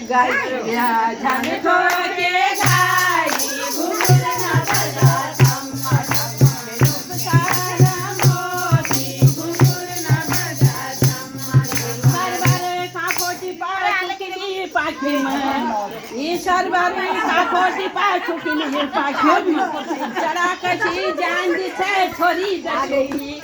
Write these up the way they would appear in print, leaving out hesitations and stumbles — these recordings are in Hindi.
गाया जाने को के गाई घुंघरू न बजा धम्मा धम्मा रूप सारा मोती घुंघरू न बजा धम्मा सरवर काकोटी पाखुकी पाखी में ये सरवर काकोटी पाखुकी पाखी में चढ़ा कसी जान से छोरी जा गई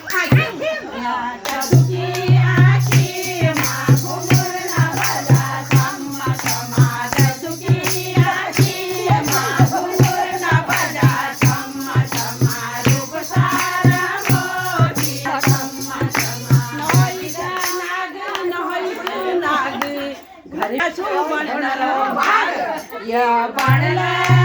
या